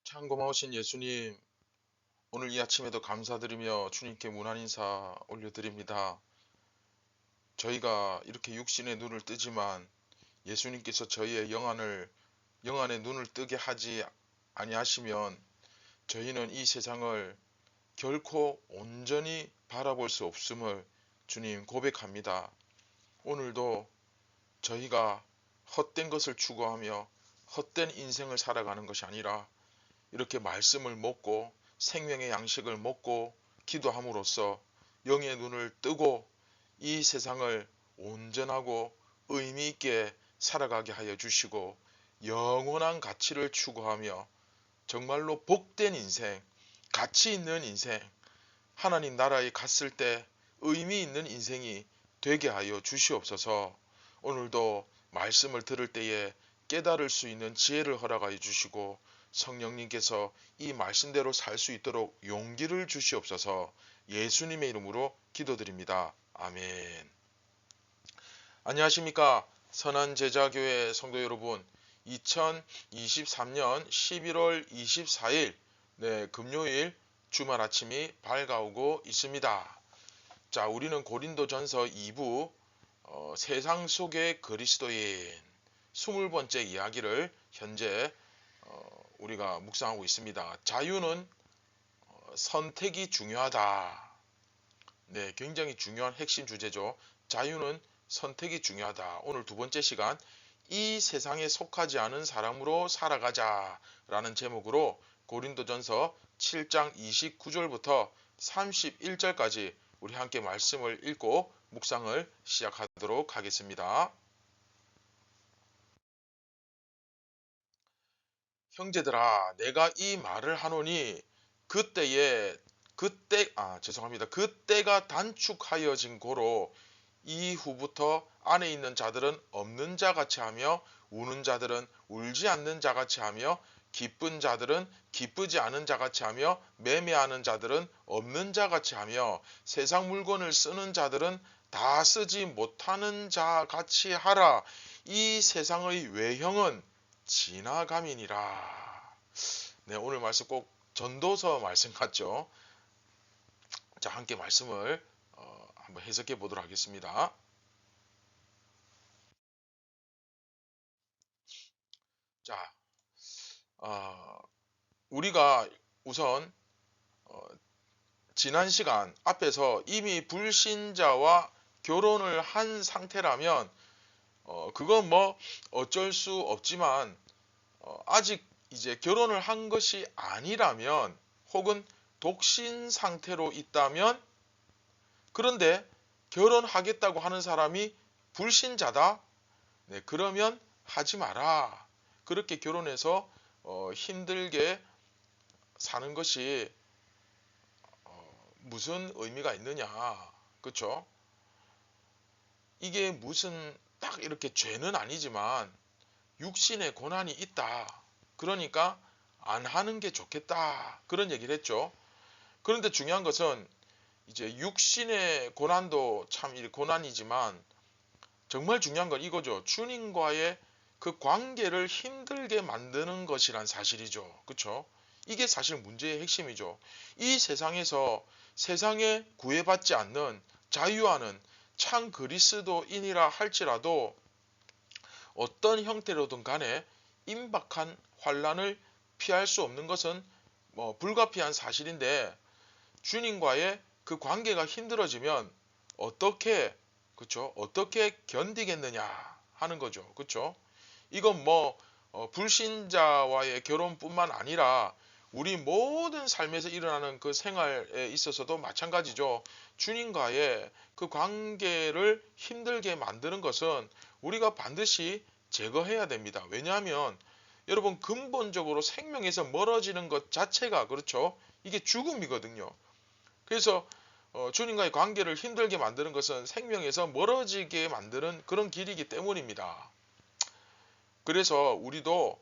참 고마우신 예수님, 오늘 이 아침에도 감사드리며 주님께 문안 인사 올려드립니다. 저희가 이렇게 육신의 눈을 뜨지만 예수님께서 저희의 영안의 눈을 뜨게 하지 아니하시면 저희는 이 세상을 결코 온전히 바라볼 수 없음을 주님 고백합니다. 오늘도 저희가 헛된 것을 추구하며 헛된 인생을 살아가는 것이 아니라 이렇게 말씀을 먹고 생명의 양식을 먹고 기도함으로써 영의 눈을 뜨고 이 세상을 온전하고 의미 있게 살아가게 하여 주시고 영원한 가치를 추구하며 정말로 복된 인생, 가치 있는 인생, 하나님 나라에 갔을 때 의미 있는 인생이 되게 하여 주시옵소서. 오늘도 말씀을 들을 때에 깨달을 수 있는 지혜를 허락하여 주시고 성령님께서 이 말씀대로 살 수 있도록 용기를 주시옵소서. 예수님의 이름으로 기도드립니다. 아멘. 안녕하십니까, 선한제자교회 성도 여러분. 2023년 11월 24일 금요일 주말 아침이 밝아오고 있습니다. 자, 우리는 고린도전서 2부 세상 속의 그리스도인 20번째 이야기를 현재 우리가 묵상하고 있습니다. 자유는 선택이 중요하다. 네, 굉장히 중요한 핵심 주제죠. 자유는 선택이 중요하다. 오늘 두 번째 시간, 이 세상에 속하지 않은 사람으로 살아가자 라는 제목으로 고린도전서 7장 29절부터 31절까지 우리 함께 말씀을 읽고 묵상을 시작하도록 하겠습니다. 형제들아, 내가 이 말을 하노니 그때가 단축하여진 고로 이후부터 안에 있는 자들은 없는 자 같이 하며 우는 자들은 울지 않는 자 같이 하며 기쁜 자들은 기쁘지 않은 자 같이 하며 매매하는 자들은 없는 자 같이 하며 세상 물건을 쓰는 자들은 다 쓰지 못하는 자 같이 하라. 이 세상의 외형은 지나감이니라. 네, 오늘 말씀 꼭 전도서 말씀 같죠? 자, 함께 말씀을 한번 해석해 보도록 하겠습니다. 자, 우리가 우선 지난 시간 앞에서 이미 불신자와 결혼을 한 상태라면 그건 뭐 어쩔 수 없지만 아직 이제 결혼을 한 것이 아니라면 혹은 독신 상태로 있다면, 그런데 결혼하겠다고 하는 사람이 불신자다. 네, 그러면 하지 마라. 그렇게 결혼해서 힘들게 사는 것이 무슨 의미가 있느냐. 그렇죠? 이게 무슨 딱 이렇게 죄는 아니지만 육신의 고난이 있다. 그러니까 안 하는 게 좋겠다. 그런 얘기를 했죠. 그런데 중요한 것은 이제 육신의 고난도 참 고난이지만 정말 중요한 건 이거죠. 주님과의 그 관계를 힘들게 만드는 것이란 사실이죠. 그렇죠? 이게 사실 문제의 핵심이죠. 이 세상에서 세상에 구애받지 않는 자유하는 참 그리스도인이라 할지라도 어떤 형태로든 간에 임박한 환란을 피할 수 없는 것은 불가피한 사실인데, 주님과의 그 관계가 힘들어지면 어떻게, 그렇죠? 어떻게 견디겠느냐 하는 거죠. 그렇죠? 이건 불신자와의 결혼뿐만 아니라 우리 모든 삶에서 일어나는 그 생활에 있어서도 마찬가지죠. 주님과의 그 관계를 힘들게 만드는 것은 우리가 반드시 제거해야 됩니다. 왜냐하면 여러분, 근본적으로 생명에서 멀어지는 것 자체가, 그렇죠? 이게 죽음이거든요. 그래서 주님과의 관계를 힘들게 만드는 것은 생명에서 멀어지게 만드는 그런 길이기 때문입니다. 그래서 우리도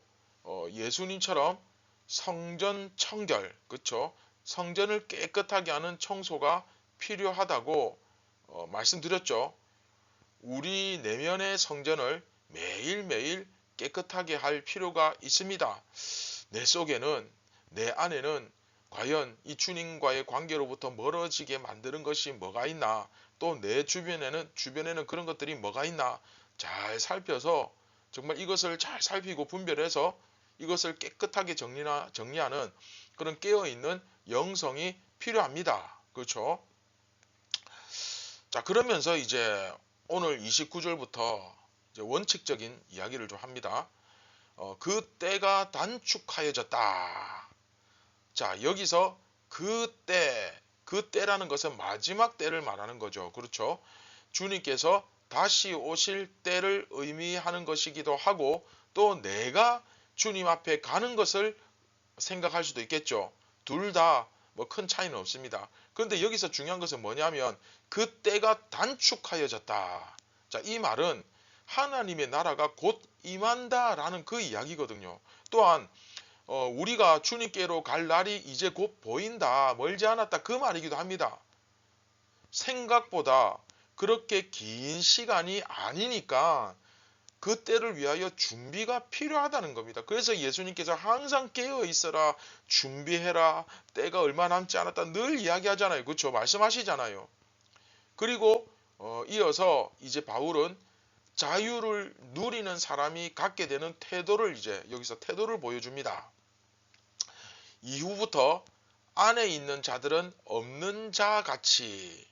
예수님처럼 성전 청결, 그렇죠? 성전을 깨끗하게 하는 청소가 필요하다고 말씀드렸죠. 우리 내면의 성전을 매일매일 깨끗하게 할 필요가 있습니다. 내 속에는 내 안에는 과연 이 주님과의 관계로부터 멀어지게 만드는 것이 뭐가 있나, 또 내 주변에는 그런 것들이 뭐가 있나 잘 살펴서 정말 이것을 잘 살피고 분별해서 이것을 깨끗하게 정리하는 그런 깨어있는 영성이 필요합니다. 그렇죠? 자, 그러면서 이제 오늘 29절부터 이제 원칙적인 이야기를 좀 합니다. 그 때가 단축하여졌다. 자, 여기서 그 때라는 것은 마지막 때를 말하는 거죠. 그렇죠? 주님께서 다시 오실 때를 의미하는 것이기도 하고, 또 내가 주님 앞에 가는 것을 생각할 수도 있겠죠. 둘 다 뭐 큰 차이는 없습니다. 그런데 여기서 중요한 것은 뭐냐면 그 때가 단축하여졌다. 자, 이 말은 하나님의 나라가 곧 임한다라는 그 이야기거든요. 또한 우리가 주님께로 갈 날이 이제 곧 보인다, 멀지 않았다, 그 말이기도 합니다. 생각보다 그렇게 긴 시간이 아니니까 그 때를 위하여 준비가 필요하다는 겁니다. 그래서 예수님께서 항상 깨어 있어라, 준비해라, 때가 얼마 남지 않았다 늘 이야기하잖아요. 그렇죠? 말씀하시잖아요. 그리고 이어서 이제 바울은 자유를 누리는 사람이 갖게 되는 태도를 이제 여기서 태도를 보여줍니다. 이후부터 안에 있는 자들은 없는 자 같이,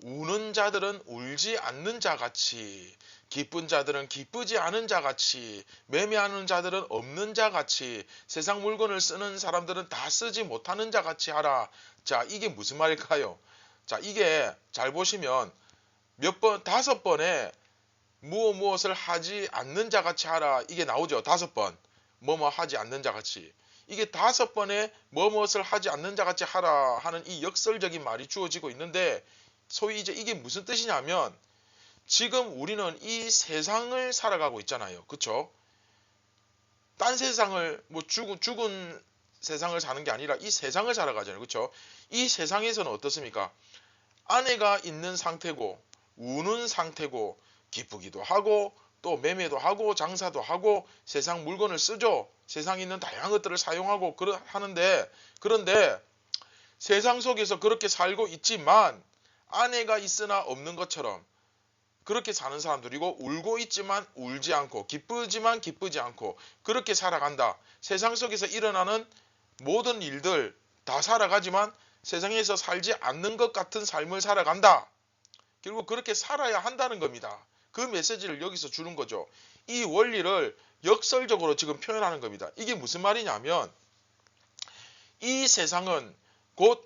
우는 자들은 울지 않는 자 같이, 기쁜 자들은 기쁘지 않은 자 같이, 매매하는 자들은 없는 자 같이, 세상 물건을 쓰는 사람들은 다 쓰지 못하는 자 같이 하라. 자, 이게 무슨 말일까요? 자, 이게 잘 보시면 다섯 번에 무엇을 하지 않는 자 같이 하라, 이게 나오죠. 다섯 번 뭐뭐 하지 않는 자 같이. 이게 다섯 번에 무엇을 하지 않는 자 같이 하라 하는 이 역설적인 말이 주어지고 있는데, 소위 이제 이게 무슨 뜻이냐면 지금 우리는 이 세상을 살아가고 있잖아요. 그쵸? 딴 세상을 뭐 죽은 세상을 사는 게 아니라 이 세상을 살아가잖아요. 그쵸? 이 세상에서는 어떻습니까? 아내가 있는 상태고, 우는 상태고, 기쁘기도 하고, 또 매매도 하고, 장사도 하고, 세상 물건을 쓰죠. 세상에 있는 다양한 것들을 사용하고 그런데 세상 속에서 그렇게 살고 있지만 아내가 있으나 없는 것처럼 그렇게 사는 사람들이고, 울고 있지만 울지 않고, 기쁘지만 기쁘지 않고 그렇게 살아간다. 세상 속에서 일어나는 모든 일들 다 살아가지만 세상에서 살지 않는 것 같은 삶을 살아간다. 결국 그렇게 살아야 한다는 겁니다. 그 메시지를 여기서 주는 거죠. 이 원리를 역설적으로 지금 표현하는 겁니다. 이게 무슨 말이냐면 이 세상은 곧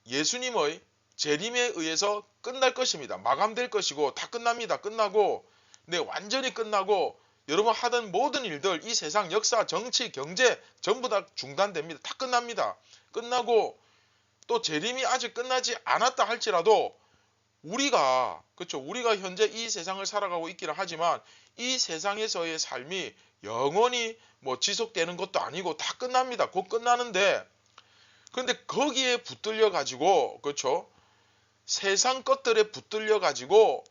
예수님의 재림에 의해서 끝날 것입니다. 마감될 것이고 다 끝납니다. 끝나고, 네, 완전히 끝나고 여러분 하던 모든 일들, 이 세상 역사, 정치, 경제 전부 다 중단됩니다. 다 끝납니다. 끝나고 또 재림이 아직 끝나지 않았다 할지라도 우리가 현재 이 세상을 살아가고 있기는 하지만 이 세상에서의 삶이 영원히 뭐 지속되는 것도 아니고 다 끝납니다. 곧 끝나는데, 그런데 거기에 붙들려 가지고, 그렇죠? 세상 것들에 붙들려 가지고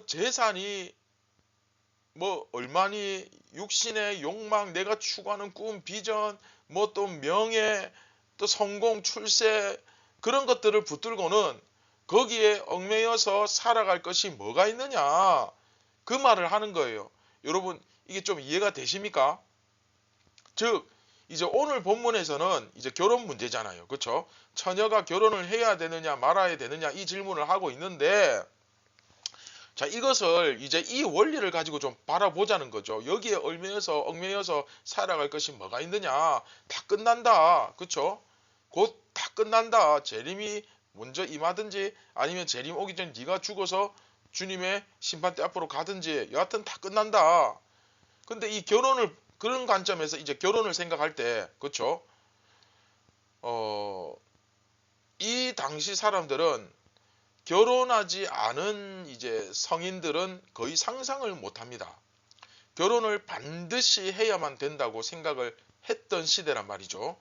재산이 뭐 얼마니, 육신의 욕망, 내가 추구하는 꿈, 비전, 뭐 또 명예, 또 성공, 출세, 그런 것들을 붙들고는 거기에 얽매여서 살아갈 것이 뭐가 있느냐, 그 말을 하는 거예요. 여러분, 이게 좀 이해가 되십니까? 즉 이제 오늘 본문에서는 이제 결혼 문제잖아요. 그렇죠? 처녀가 결혼을 해야 되느냐 말아야 되느냐 이 질문을 하고 있는데, 자, 이것을 이제 이 원리를 가지고 좀 바라보자는 거죠. 여기에 얽매여서 살아갈 것이 뭐가 있느냐. 다 끝난다. 그렇죠? 곧 다 끝난다. 재림이 먼저 임하든지 아니면 재림 오기 전에 네가 죽어서 주님의 심판대 앞으로 가든지 여하튼 다 끝난다. 근데 이 결혼을 그런 관점에서 이제 결혼을 생각할 때, 그렇죠? 이 당시 사람들은 결혼하지 않은 이제 성인들은 거의 상상을 못 합니다. 결혼을 반드시 해야만 된다고 생각을 했던 시대란 말이죠.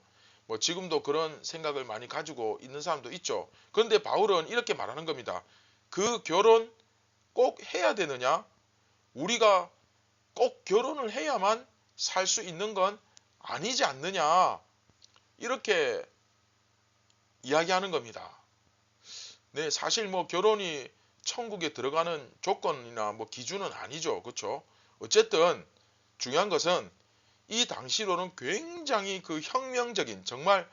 뭐 지금도 그런 생각을 많이 가지고 있는 사람도 있죠. 그런데 바울은 이렇게 말하는 겁니다. 그 결혼 꼭 해야 되느냐? 우리가 꼭 결혼을 해야만 살 수 있는 건 아니지 않느냐? 이렇게 이야기하는 겁니다. 네, 사실 뭐 결혼이 천국에 들어가는 조건이나 뭐 기준은 아니죠. 그렇죠? 어쨌든 중요한 것은 이 당시로는 굉장히 그 혁명적인 정말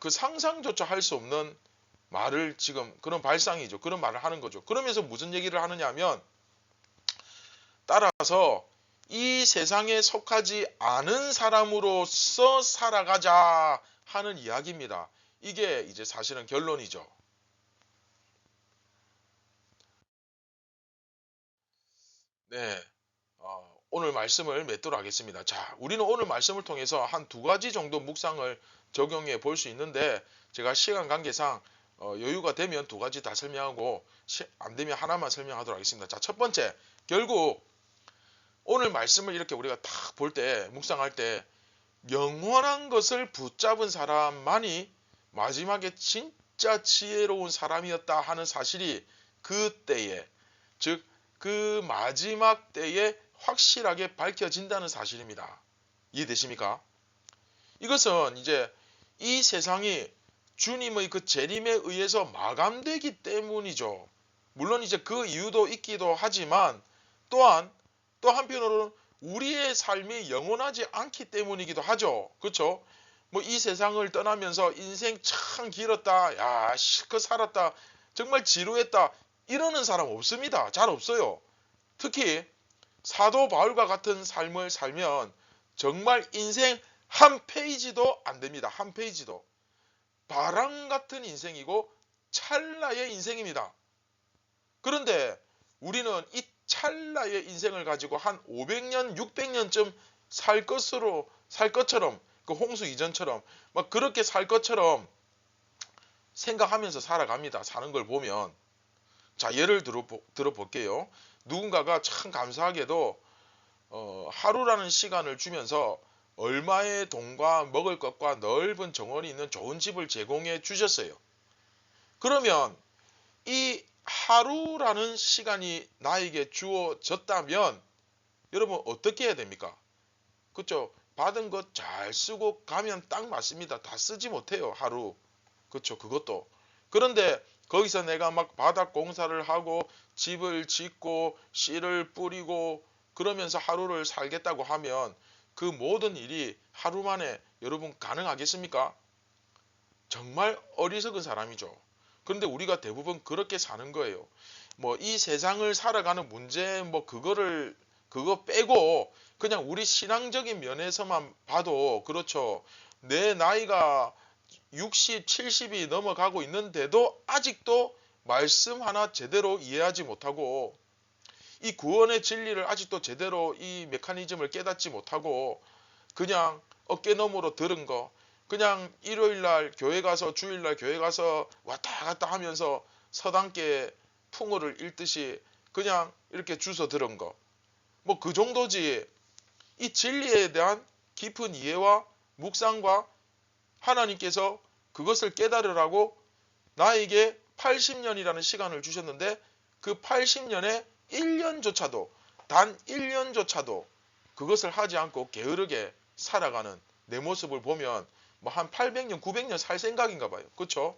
그 상상조차 할 수 없는 말을 지금 그런 발상이죠. 그런 말을 하는 거죠. 그러면서 무슨 얘기를 하느냐 하면 따라서 이 세상에 속하지 않은 사람으로서 살아가자 하는 이야기입니다. 이게 이제 사실은 결론이죠. 네. 오늘 말씀을 맺도록 하겠습니다. 자, 우리는 오늘 말씀을 통해서 한 두 가지 정도 묵상을 적용해 볼 수 있는데 제가 시간 관계상 여유가 되면 두 가지 다 설명하고 안 되면 하나만 설명하도록 하겠습니다. 자, 첫 번째, 결국 오늘 말씀을 이렇게 우리가 딱 볼 때, 묵상할 때 영원한 것을 붙잡은 사람만이 마지막에 진짜 지혜로운 사람이었다 하는 사실이 그때에, 즉 그 마지막 때에 확실하게 밝혀진다는 사실입니다. 이해되십니까? 이것은 이제 이 세상이 주님의 그 재림에 의해서 마감되기 때문이죠. 물론 이제 그 이유도 있기도 하지만 또한 또 한편으로는 우리의 삶이 영원하지 않기 때문이기도 하죠. 그렇죠? 뭐 이 세상을 떠나면서 인생 참 길었다. 야, 실컷 살았다. 정말 지루했다. 이러는 사람 없습니다. 잘 없어요. 특히 사도 바울과 같은 삶을 살면 정말 인생 한 페이지도 안 됩니다. 한 페이지도. 바람 같은 인생이고 찰나의 인생입니다. 그런데 우리는 이 찰나의 인생을 가지고 한 500년, 600년쯤 살 것처럼 그 홍수 이전처럼 막 그렇게 살 것처럼 생각하면서 살아갑니다. 사는 걸 보면. 자, 예를 들어 볼게요. 누군가가 참 감사하게도 하루라는 시간을 주면서 얼마의 돈과 먹을 것과 넓은 정원이 있는 좋은 집을 제공해 주셨어요. 그러면 이 하루라는 시간이 나에게 주어졌다면 여러분 어떻게 해야 됩니까? 그렇죠? 받은 것 잘 쓰고 가면 딱 맞습니다. 다 쓰지 못해요, 하루. 그렇죠? 그것도. 그런데 거기서 내가 막 바닥 공사를 하고 집을 짓고 씨를 뿌리고 그러면서 하루를 살겠다고 하면 그 모든 일이 하루 만에 여러분 가능하겠습니까? 정말 어리석은 사람이죠. 그런데 우리가 대부분 그렇게 사는 거예요. 뭐 이 세상을 살아가는 문제 뭐 그거 빼고 그냥 우리 신앙적인 면에서만 봐도 그렇죠. 내 나이가 60, 70이 넘어가고 있는데도 아직도 말씀 하나 제대로 이해하지 못하고 이 구원의 진리를 아직도 제대로 이 메커니즘을 깨닫지 못하고 그냥 어깨너머로 들은 거 그냥 일요일날 교회 가서 주일날 교회 가서 왔다 갔다 하면서 서당계 풍어를 읽듯이 그냥 이렇게 주워 들은 거 뭐 그 정도지 이 진리에 대한 깊은 이해와 묵상과 하나님께서 그것을 깨달으라고 나에게 80년이라는 시간을 주셨는데 그 80년에 1년조차도 단 1년조차도 그것을 하지 않고 게으르게 살아가는 내 모습을 보면 뭐 한 800년, 900년 살 생각인가 봐요. 그렇죠?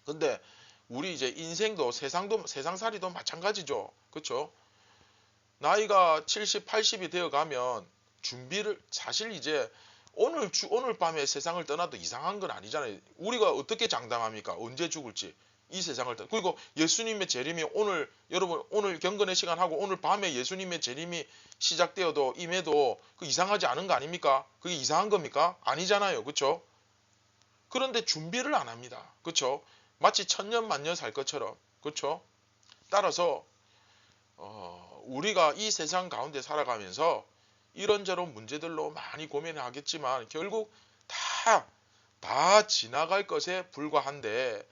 근데 우리 이제 인생도 세상살이도 마찬가지죠. 그렇죠? 나이가 70, 80이 되어 가면 준비를 사실 이제 오늘 밤에 세상을 떠나도 이상한 건 아니잖아요. 우리가 어떻게 장담합니까? 언제 죽을지. 이 세상을 떠나. 그리고 예수님의 재림이 여러분 오늘 경건의 시간 하고 오늘 밤에 예수님의 재림이 시작되어도 임해도 그 이상하지 않은 거 아닙니까? 그게 이상한 겁니까? 아니잖아요. 그렇죠? 그런데 준비를 안 합니다. 그렇죠? 마치 천년 만년 살 것처럼. 그렇죠? 따라서 우리가 이 세상 가운데 살아가면서 이런저런 문제들로 많이 고민을 하겠지만 결국 다 지나갈 것에 불과한데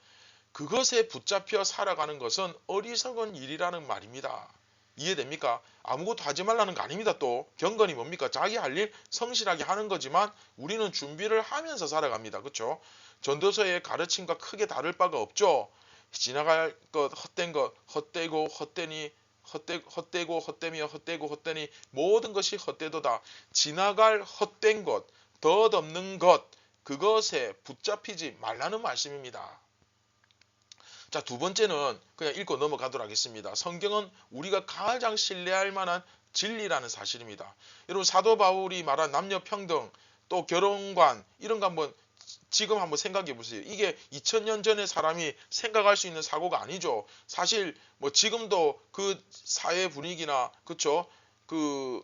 그것에 붙잡혀 살아가는 것은 어리석은 일이라는 말입니다. 이해됩니까? 아무것도 하지 말라는 거 아닙니다. 또 경건이 뭡니까? 자기 할 일 성실하게 하는 거지만 우리는 준비를 하면서 살아갑니다. 그렇죠? 전도서의 가르침과 크게 다를 바가 없죠. 지나갈 것 헛된 것 헛되고 헛되니 헛되고 헛되며 헛되고 헛되니 모든 것이 헛되도다. 지나갈 헛된 것, 덧없는 것, 그것에 붙잡히지 말라는 말씀입니다. 자, 두 번째는 그냥 읽고 넘어가도록 하겠습니다. 성경은 우리가 가장 신뢰할 만한 진리라는 사실입니다. 여러분, 사도 바울이 말한 남녀 평등, 또 결혼관, 이런 거 한번 지금 한번 생각해 보세요. 이게 2000년 전에 사람이 생각할 수 있는 사고가 아니죠. 사실 뭐 지금도 그 사회 분위기나 그쵸, 그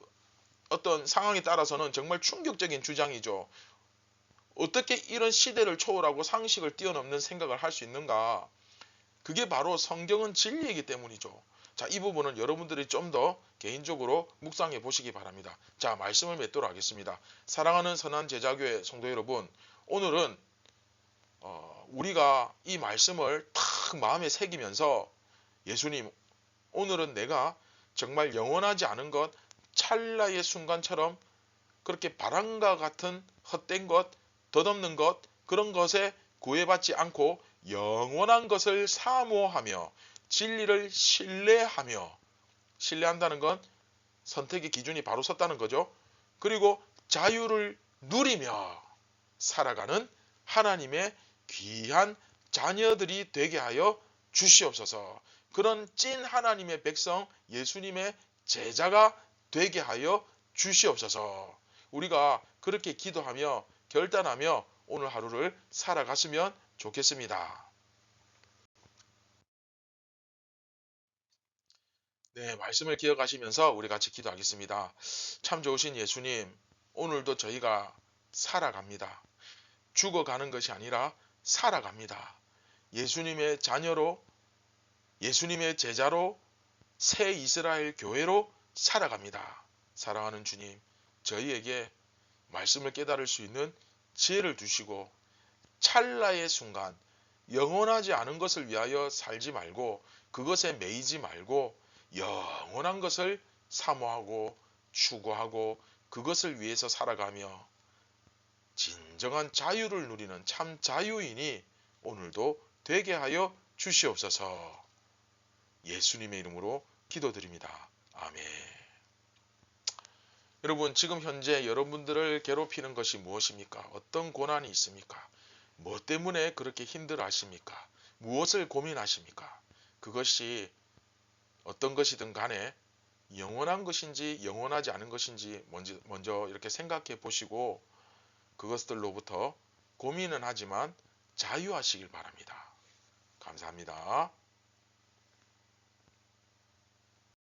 어떤 상황에 따라서는 정말 충격적인 주장이죠. 어떻게 이런 시대를 초월하고 상식을 뛰어넘는 생각을 할 수 있는가? 그게 바로 성경은 진리이기 때문이죠. 자, 이 부분은 여러분들이 좀 더 개인적으로 묵상해 보시기 바랍니다. 자, 말씀을 맺도록 하겠습니다. 사랑하는 선한 제자교회 성도 여러분, 오늘은 우리가 이 말씀을 탁 마음에 새기면서 예수님, 오늘은 내가 정말 영원하지 않은 것, 찰나의 순간처럼 그렇게 바람과 같은 헛된 것, 덧없는 것, 그런 것에 구애받지 않고 영원한 것을 사모하며 진리를 신뢰하며, 신뢰한다는 건 선택의 기준이 바로 섰다는 거죠. 그리고 자유를 누리며 살아가는 하나님의 귀한 자녀들이 되게 하여 주시옵소서. 그런 찐 하나님의 백성, 예수님의 제자가 되게 하여 주시옵소서. 우리가 그렇게 기도하며 결단하며 오늘 하루를 살아갔으면 좋겠습니다. 네, 말씀을 기억하시면서 우리 같이 기도하겠습니다. 참 좋으신 예수님, 오늘도 저희가 살아갑니다. 죽어가는 것이 아니라 살아갑니다. 예수님의 자녀로, 예수님의 제자로, 새 이스라엘 교회로 살아갑니다. 사랑하는 주님, 저희에게 말씀을 깨달을 수 있는 지혜를 주시고 찰나의 순간, 영원하지 않은 것을 위하여 살지 말고 그것에 매이지 말고 영원한 것을 사모하고 추구하고 그것을 위해서 살아가며 진정한 자유를 누리는 참 자유인이 오늘도 되게 하여 주시옵소서. 예수님의 이름으로 기도드립니다. 아멘. 여러분, 지금 현재 여러분들을 괴롭히는 것이 무엇입니까? 어떤 고난이 있습니까? 뭐 때문에 그렇게 힘들어 하십니까? 무엇을 고민하십니까? 그것이 어떤 것이든 간에 영원한 것인지 영원하지 않은 것인지 먼저 이렇게 생각해 보시고 그것들로부터 고민은 하지만 자유하시길 바랍니다. 감사합니다.